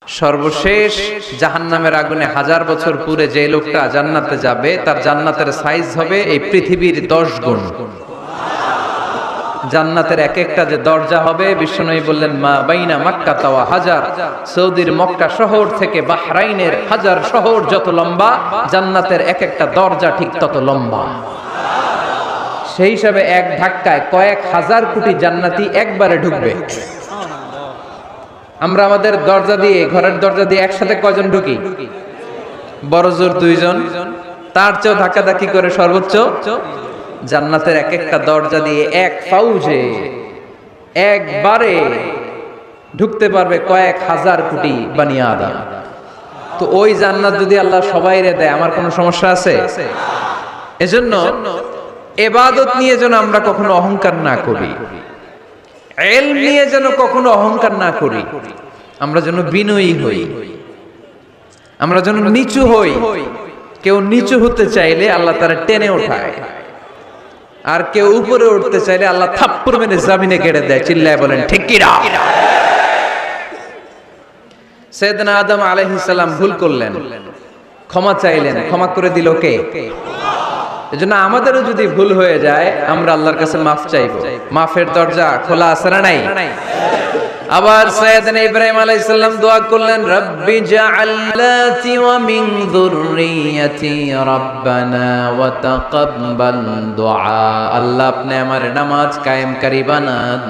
সর্বশেষ জাহান্নামের আগুনে 1000 বছর পুরে যে লোকটা জান্নাতে যাবে তার জান্নাতের সাইজ হবে এই পৃথিবীর 10 গুণ। জান্নাতের এক একটা যে দরজা হবে, বিশ্বনবী বললেন মা বাইনা মক্কা ওয়া হাজার, সৌদির মক্কা শহর থেকে বাহরাইনের হাজার শহর যত লম্বা, জান্নাতের এক একটা দরজা ঠিক তত লম্বা। সেই হিসাবে এক ধাক্কায় কয়েক হাজার কোটি জান্নাতি একবারে ঢুকবে। আমরা আমাদের দরজা দিয়ে, ঘরের দরজা দিয়ে একসাথে কয়জন ঢুকি? বড় জোর 2 জন, তার চেয়েও ধাক্কাধাক্কি করে সর্বোচ্চ। জান্নাতের এক একটা দরজা দিয়ে এক ফাউজে একবারে ঢুকতে পারবে কয়েক হাজার কোটি বানি আদম। তো ওই জান্নাত যদি আল্লাহ সবাইরে দেয়, আমার কোনো সমস্যা আছে? এজন্য ইবাদত নিয়ে যেন আমরা কখনো অহংকার না করি, ইলম নিয়ে যেন কখনো অহংকার না করি, আমরা যেন বিনয়ী হই, আমরা যেন নিচু হই। কেউ নিচু হতে চাইলে আল্লাহ তারা টেনে ওঠায়, আর কেউ উপরে উঠতে চাইলে আল্লাহ থাপ্পড় মেরে জমিনে গেড়ে দেয়। চিল্লায় বলেন ঠিক কি না? সাইয়েদনা আদম আলাইহিস সালাম ভুল করলেন, ক্ষমা চাইলেন, ক্ষমা করে দিল কে? এজন্য আমাদেরও যদি ভুল হয়ে যায় আমরা আল্লাহর কাছে মাফ চাইবো। মাফের দরজা খোলা আছে না নাই? আবার সাইয়েদনা ইব্রাহিম আলাইহিস সালাম দোয়া করলেন, রব্বি জাআলনাতি ওয়া মিন যুররিয়াতি রাব্বানা ওয়া তাকাব্বাল দুআ। আল্লাহ আপনি আমার নামাজ কায়েমকারী বানান,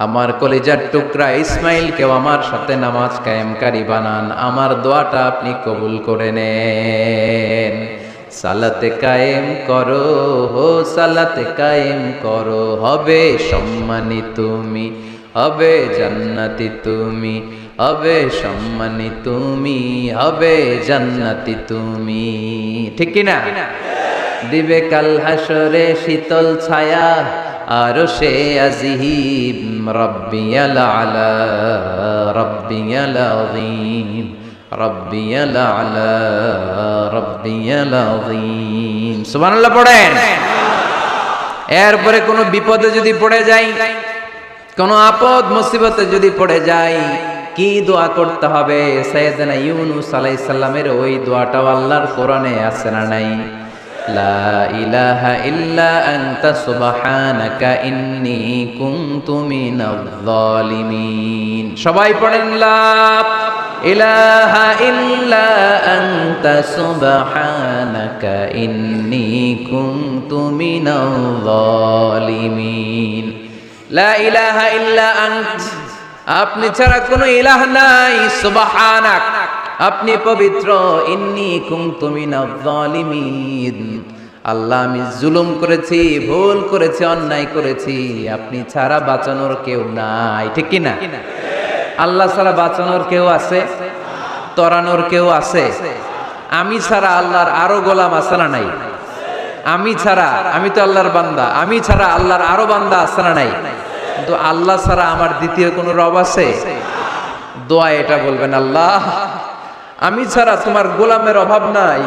আমার কলিজার টুকরা ইসমাইলকেও আমার সাথে নামাজ কায়েমকারী বানান, আমার দোয়াটা আপনি কবুল করে নেন। সালাতে কায়েম করো, হো সালাতে কায়েম করো, হবে সম্মানী তুমি, হবে জান্নাতি তুমি, হবে সম্মানী তুমি, হবে জান্নাতি তুমি। ঠিক কি না? দিবে কাল হাসরে শীতল ছায়া, আরশে আজিম, রব্বিয়াল আলা, রব্বিয়াল আযীম, রব্বিয়াল আলা, রব্বিয়াল আযীম। সুবহানাল্লাহ পড়েন। এরপরে কোনো বিপদে যদি পড়ে যাই, কোন আপদ মুসিবতে যদি পড়ে যাই, কি দোয়া করতে হবে? সাইয়েদনা ইউনূস আলাইহিস সালামের ওই দোয়াটাও আল্লাহর কোরআনে আছে না নাই? লা ইলাহা ইল্লা আনতা সুবহানাকা ইন্নী কুনতু মিনাজ জালিমিন। সবাই পড়েন লা ইলাহা ইল্লা আনতা সুবহানাকা ইন্নী কুনতু মিনাজ জালিমিন। লা ইলাহা ইল্লা আনত, আপনি ছাড়া কোনো ইলাহ নাই, সুবহানাক, আপনি পবিত্র, ইন্নী কুনতু মিনাজ জালিমিন, আল্লাহ আমি জুলুম করেছি, ভুল করেছি, অন্যায় করেছি, আপনি ছাড়া বাঁচানোর কেউ নাই। ঠিক কি না? আল্লাহ ছাড়া বাঁচানোর কেউ আছে? তরানোর কেউ আছে? আমি ছাড়া আল্লাহর আরো গোলাম আছে না নাই? আমি ছাড়া, আমি তো আল্লাহর বান্দা, আমি ছাড়া আল্লাহর আরো বান্দা আছে না নাই? কিন্তু আল্লাহ ছাড়া আমার দ্বিতীয় কোনো রব আছে? দোয়া এটা বলবেন, আল্লাহ আমি ছাড়া তোমার গোলামের অভাব নাই,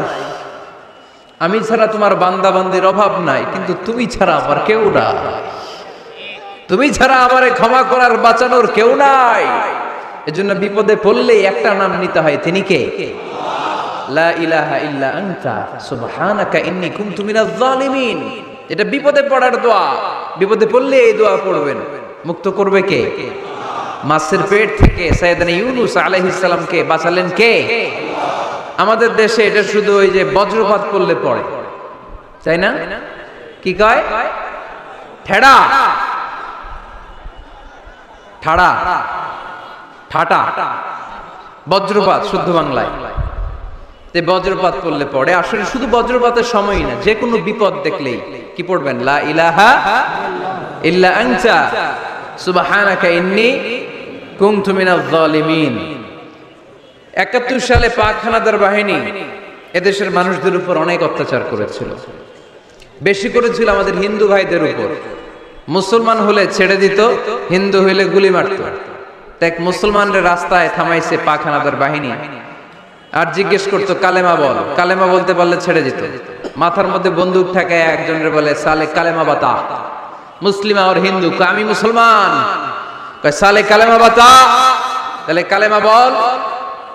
আমি ছাড়া তোমার বান্দা বান্দির অভাব নাই, কিন্তু তুমি ছাড়া আমার কেউ নাই, তুমি ছাড়া আমারে ক্ষমা করার বাঁচানোর কেউ নাই। এজন্য বিপদে পড়লেই একটা নাম নিতে হয়, তিনি কে? লা ইলাহা ইল্লা আনতা সুবহানাকা ইন্নী কুনতু মিনাজ জালিমিন। এটা বিপদে পড়ার দোয়া, বিপদে পড়লে এই দোয়া পড়বেন। মুক্ত করবে কে? মাছের পেট থেকে সাইয়েদনা ইউনূস আলাইহিস সালামকে বাঁচালেন কে? আমাদের দেশে এটা শুধু ওই যে বজ্রপাত পড়লে পড়ে, তাই না? কি কয়? ঠেড়া, ঠাড়া, ঠাটা, বজ্রপাত শুদ্ধ বাংলায়। বজ্রপাত পড়লে পড়ে, আসলে শুধু বজ্রপাতের সময়ই না, যে কোনো বিপদ দেখলেই কি পড়বেন? লা ইলাহা ইল্লা আনতা সুবহানাকা ইন্নী কুনতু মিনাজ জালিমিন। ৭১ সালে পাক হানাদার বাহিনী এদেশের মানুষদের উপর অনেক অত্যাচার করেছিল, বেশি করেছিল আমাদের হিন্দু ভাইদের উপর। মুসলমান হলে ছেড়ে দিত, হিন্দু হইলে গুলি মারত। এক মুসলমানদের রাস্তায় থামাইছে পাক হানাদার বাহিনী, আর জিজ্ঞেস করতো কালেমা বল, কালেমা বলতে পারলে ছেড়ে দিত। মাথার মধ্যে বন্দুক ঠেকায় একজনের বলে সালে কালেমা বাতা, মুসলিম আর হিন্দু, আমি মুসলমান, কয় সালে কালেমা বাতা, তাহলে কালেমা বল।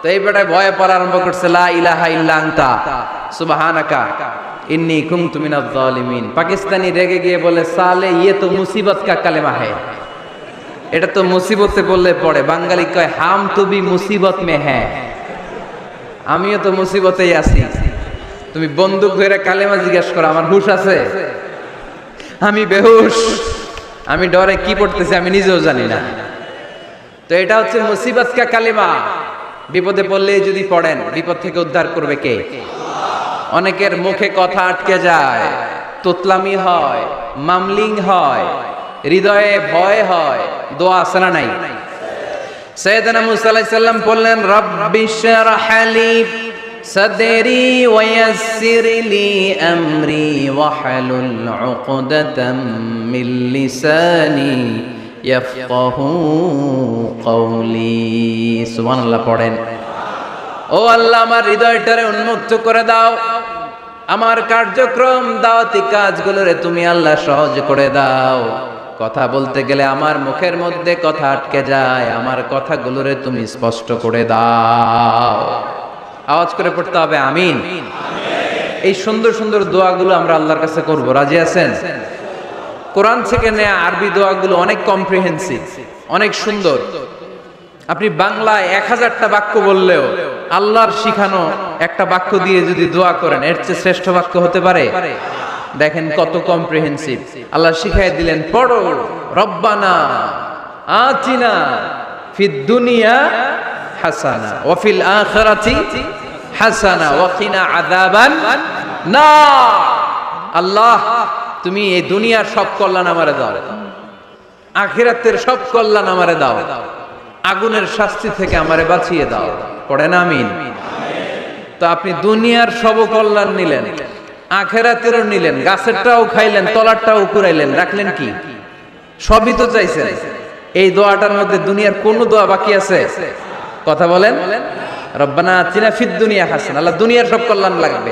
তো এই বেটায় ভয়ে পড়া আরম্ভ করছে, লা ইলাহা ইল্লা আনতা সুবহানাকা ইন্নী কুনতু মিনাজ জালিমিন। পাকিস্তানি রেগে গিয়ে বলে, সালে ইয়ে তো মুসিবত কা কালেমা है, এটা তো মুসিবতে বললে পড়ে। বাঙালি কয়, হাম তো ভি মুসিবত মে হ্যাঁ, আমিও তো মুসিবতেই আছি। তুমি বন্দুক ধরে কালেমা জিজ্ঞেস করো, আমার হুশ আছে? আমি বেহুশ, আমি ডরে কি পড়তেছি আমি নিজেও জানি না। তো এটা হচ্ছে মুসিবত কা কালেমা। বিপদে পড়লে যদি পড়েন, বিপদ থেকে উদ্ধার করবে কে? অনেকের মুখে কথা আটকে যায়, তোতলামি হয়, মামলিং হয়, হৃদয়ে ভয় হয়, দোয়া আছে না নাই? সাইয়েদনা মুসা আলাইহিস সালাম বললেন, রাব্বি শরহ লি সাদরি ওয়া ইয়াসসির লি আমরি ওয়াহলুল উকদাতাম মিন লিসানি ইয়াফকাহু কওলি। সুবহানাল্লাহ পড়েন। ও আল্লাহ, আমার হৃদয়টারে উন্মুক্ত করে দাও, আমার কার্যক্রম দাওয়াতি কাজগুলোরে তুমি আল্লাহ সহজ করে দাও। কথা বলতে গেলে আমার মুখের মধ্যে কথা আটকে যায়, আমার কথাগুলোরে তুমি স্পষ্ট করে দাও। আওয়াজ করে পড়তে হবে আমিন। এই সুন্দর সুন্দর দোয়াগুলো আমরা আল্লাহর কাছে করব, রাজি আছেন? কোরআন থেকে নেয়া আরবি দোয়াগুলো অনেক কম্প্রিহেন্সিভ, অনেক সুন্দর। আপনি বাংলায় 1000টা বাক্য বললেও আল্লাহর শিখানো একটা বাক্য দিয়ে যদি দোয়া করেন, এর চেয়ে শ্রেষ্ঠ বাক্য হতে পারে? দেখেন কত কম্প্রিহেন্সিভ। আল্লাহ শিখাই দিলেন, পড়ো, রব্বানা আতিনা ফিদ দুনিয়া হাসানা ওয়া ফিল আখিরাতি হাসানা ওয়া কিনা আযাবান নার। আল্লাহ, তুমি এই দুনিয়ার সব কল্যাণ আমারে দাও, আখিরাতের সব কল্যাণ আমারে দাও, আগুনের শাস্তি থেকে আমারে বাঁচিয়ে দাও। পড়েন আমিন। তো আপনি দুনিয়ার সব কল্যাণ নিলেন, আখিরাতেরও নিলেন, গাছেরটাও খাইলেন, তলারটাও কুড়াইলেন, রাখলেন কি? সবই তো চাইছেন। এই দোয়াটার মধ্যে দুনিয়ার কোন দোয়া বাকি আছে? কথা বলেন। রব্বানা আতিনা ফিদ দুনিয়া হাসানা, আল্লাহ দুনিয়ার সব কল্যাণ লাগবে।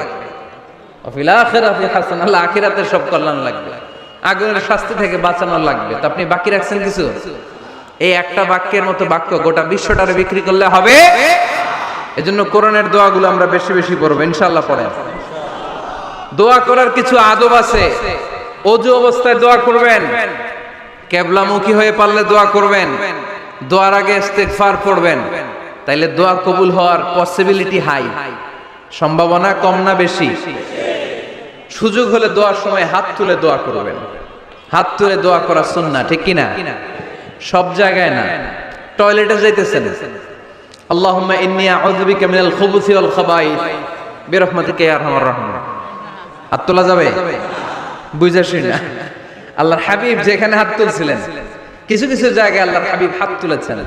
ওয়া ফিল আখিরাতি হাসানা, আল্লাহ আখিরাতের সব কল্যাণ লাগবে, আগুনের শাস্তি থেকে বাঁচানো লাগবে। তো আপনি বাকি রাখছেন কিছু? এই একটা বাক্যের মতো বাক্য গোটা বিশ্বটারে বিক্রি করলে হবে। এজন্য কোরআনের দোয়াগুলো আমরা বেশি বেশি পড়বো ইনশাআল্লাহ। পড়েন। দোয়া করার কিছু আদব আছে। ওযু অবস্থায় দোয়া করবেন, কিবলামুখী হয়ে পারলে দোয়া করবেন, দোয়ার আগে ইস্তিগফার পড়বেন, তাইলে দোয়া কবুল হওয়ার পসিবিলিটি হাই। সম্ভাবনা কম না বেশি? সুযোগ হলে দোয়ার সময় হাত তুলে দোয়া করবেন। হাত তুলে দোয়া করা সুন্নাহ, ঠিক কি না? সব জায়গায় না। টয়লেটে যাইতেছেন, আল্লাহুম্মা ইন্নী আউযু বিকা মিনাল খুবুসি ওয়াল খাবাইস বিরহমাতিকা ইয়া আরহামার রাহিমিন। হাত তোলা যাবে? বুঝাছেন না? আল্লাহর হাবিব যেখানে হাত তুলছিলেন, কিছু কিছু জায়গায় আল্লাহর হাবিব হাত তুলেছেন,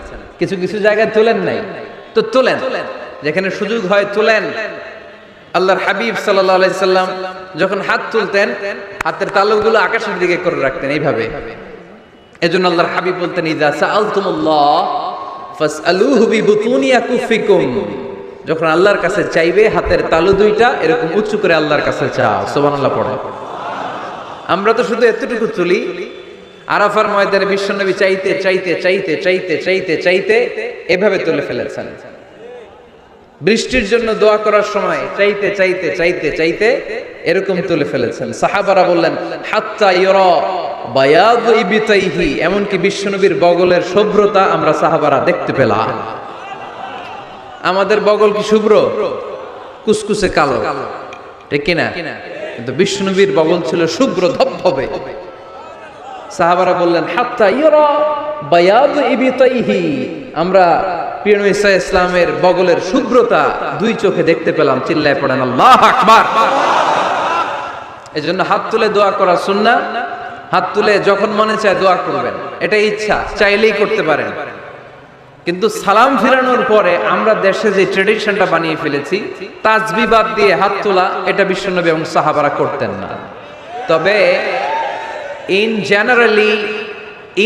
কিছু কিছু জায়গায় তুলেন নাই। তো তুলেন, যেখানে সুযোগ হয় তুলেন। আল্লাহর হাবিব সাল্লাল্লাহু আলাইহি সাল্লাম যখন হাত তুলতেন, হাতের তালুগুলো আকাশের দিকে করে রাখতেন এইভাবে। এজন্য আল্লাহর হাবিব বলতেন, ইযা সাআলতুমুল্লাহ ফাসআলুহু বিবুতুনি আকুফিকুম। যখন আল্লাহর কাছে চাইবে, হাতের তালু দুইটা এরকম উঁচু করে আল্লাহর কাছে চাও। সুবহানাল্লাহ পড়ো। আমরা তো শুধু এতটুকু তুলি। আরাফার ময়দানে বিশ্বনবী চাইতে চাইতে চাইতে চাইতে চাইতে চাইতে এভাবে তুলে ফেলেছেন। বৃষ্টির জন্য দোয়া করার সময় চাইতে চাইতে চাইতে চাইতে এরকম তুলে ফেলেছেন। সাহাবারা বললেন, হাত্তা ইরা বায়াদু ইবতাইহি, এমনকি বিশ্বনবীর বগলের শুভ্রতা আমরা সাহাবারা দেখতে পেলাম। আমাদের বগল কি শুভ্র? কুসকুসে কালো, ঠিক কিনা? কিন্তু বিশ্বনবীর বগল ছিল শুভ্র ধবধবে। সাহাবারা বললেন, হাত্তা ইরা বায়াদু ইবতাইহি, আমরা প্রিয় নবী সাল্লাল্লাহু আলাইহি ওয়াসাল্লামের বগলের শুভ্রতা দুই চোখে দেখতে পেলাম। চিল্লায় পড়েন আল্লাহু আকবার। এজন্য হাত তুলে দোয়া করা সুন্নাহ। হাত তুলে যখন মনে চায় দোয়া করবেন, এটা ইচ্ছা, চাইলেই করতে পারেন। কিন্তু সালাম ফিরানোর পরে আমরা দেশে যে ট্রেডিশনটা বানিয়ে ফেলেছি, তাসবিহ বাদ দিয়ে হাত তোলা, এটা বিশ্বনবী এবং সাহাবারা করতেন না। তবে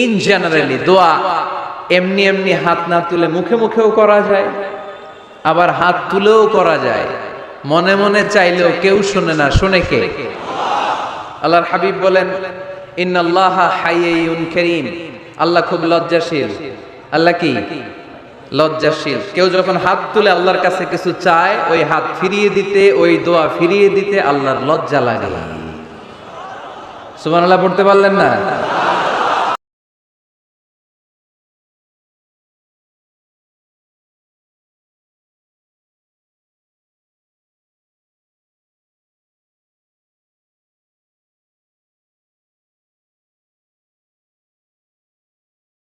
ইন জেনারেলি দোয়া এমনি এমনি হাত না তুলে মুখে মুখেও করা যায়, আবার হাত তুলেও করা যায়। মনে মনে চাইলেও কেউ শুনে না, শুনে কে? আল্লাহর হাবিব বলেন, ইন্নাল্লাহা হাইয়ুন কারীম, আল্লাহ খুব লজ্জাশীল। আল্লাহ কি? লজ্জাশীল। কেউ যখন হাত তুলে আল্লাহর কাছে কিছু চায়, ওই হাত ফিরিয়ে দিতে, ওই দোয়া ফিরিয়ে দিতে আল্লাহর লজ্জা লাগে। সুবহানাল্লাহ পড়তে পারলেন না?